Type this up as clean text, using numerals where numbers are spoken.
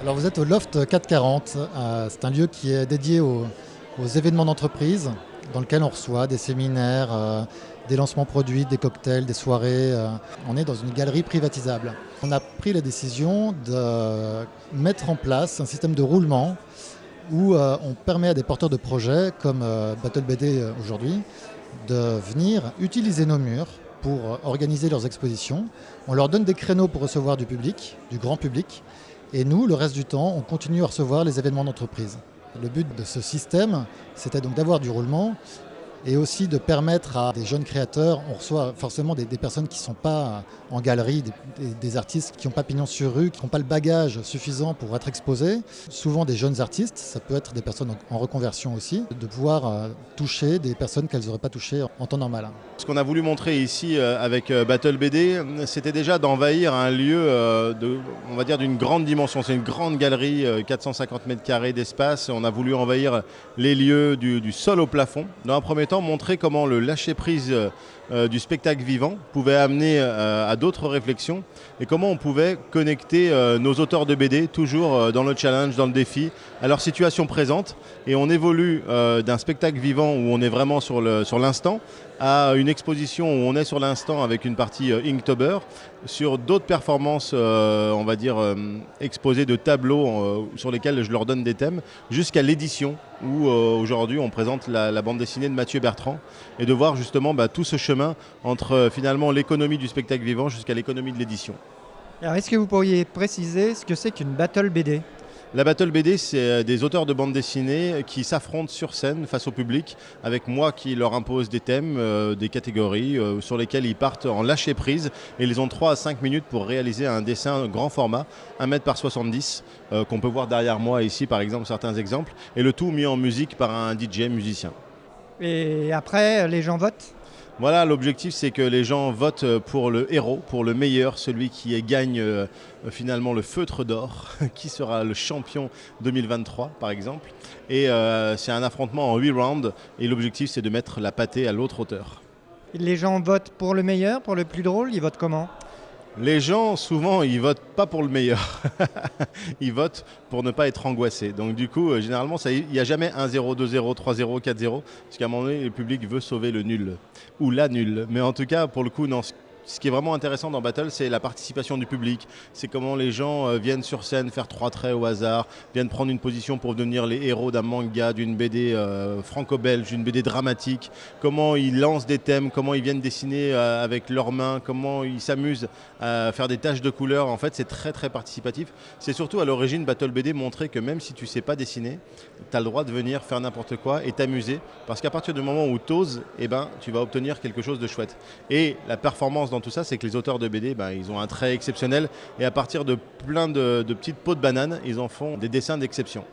Alors vous êtes au Loft 440, c'est un lieu qui est dédié aux événements d'entreprise dans lequel on reçoit des séminaires, des lancements produits, des cocktails, des soirées. On est dans une galerie privatisable. On a pris la décision de mettre en place un système de roulement où on permet à des porteurs de projets comme BattleBD aujourd'hui de venir utiliser nos murs pour organiser leurs expositions. On leur donne des créneaux pour recevoir du public, du grand public. Et nous, le reste du temps, on continue à recevoir les événements d'entreprise. Le but de ce système, c'était donc d'avoir du roulement et aussi de permettre à des jeunes créateurs, on reçoit forcément des personnes qui ne sont pas en galerie, des artistes qui n'ont pas pignon sur rue, qui n'ont pas le bagage suffisant pour être exposés. Souvent des jeunes artistes, ça peut être des personnes en reconversion aussi, de pouvoir toucher des personnes qu'elles n'auraient pas touchées en temps normal. Ce qu'on a voulu montrer ici avec Battle BD, c'était déjà d'envahir un lieu on va dire d'une grande dimension. C'est une grande galerie, 450 mètres carrés d'espace. On a voulu envahir les lieux du sol au plafond. Dans un premier temps, montrer comment le lâcher-prise du spectacle vivant pouvait amener à d'autres réflexions et comment on pouvait connecter nos auteurs de BD toujours dans le challenge, dans le défi, à leur situation présente. Et on évolue d'un spectacle vivant où on est vraiment sur l'instant à une exposition où on est sur l'instant avec une partie Inktober, sur d'autres performances, on va dire, exposées de tableaux sur lesquels je leur donne des thèmes, jusqu'à l'édition où aujourd'hui on présente la bande dessinée de Mathieu Bertrand et de voir justement tout ce chemin entre finalement l'économie du spectacle vivant jusqu'à l'économie de l'édition. Alors, est-ce que vous pourriez préciser ce que c'est qu'une Battle BD ? La Battle BD, c'est des auteurs de bande dessinée qui s'affrontent sur scène face au public, avec moi qui leur impose des thèmes, des catégories sur lesquelles ils partent en lâcher prise et ils ont 3 à 5 minutes pour réaliser un dessin grand format, 1 mètre par 70, qu'on peut voir derrière moi ici par exemple, certains exemples, et le tout mis en musique par un DJ musicien. Et après, les gens votent ? Voilà, l'objectif c'est que les gens votent pour le héros, pour le meilleur, celui qui gagne finalement le feutre d'or, qui sera le champion 2023 par exemple. Et c'est un affrontement en 8 rounds et l'objectif c'est de mettre la pâtée à l'autre auteur. Les gens votent pour le meilleur, pour le plus drôle, ils votent comment ? Les gens, souvent, ils votent pas pour le meilleur. Ils votent pour ne pas être angoissés. Donc du coup, généralement, il n'y a jamais 1-0, 2-0, 3-0, 4-0. Parce qu'à un moment donné, le public veut sauver le nul. Ou la nulle. Mais en tout cas, pour le coup, non. Ce qui est vraiment intéressant dans Battle, c'est la participation du public. C'est comment les gens viennent sur scène faire 3 traits au hasard, viennent prendre une position pour devenir les héros d'un manga, d'une BD franco-belge, d'une BD dramatique. Comment ils lancent des thèmes, comment ils viennent dessiner avec leurs mains, comment ils s'amusent à faire des taches de couleurs. En fait, c'est très très participatif. C'est surtout à l'origine Battle BD montrer que même si tu ne sais pas dessiner, tu as le droit de venir faire n'importe quoi et t'amuser. Parce qu'à partir du moment où tu oses, tu vas obtenir quelque chose de chouette. Et la performance dans tout ça, c'est que les auteurs de BD, ils ont un trait exceptionnel et à partir de plein de petites peaux de banane, ils en font des dessins d'exception.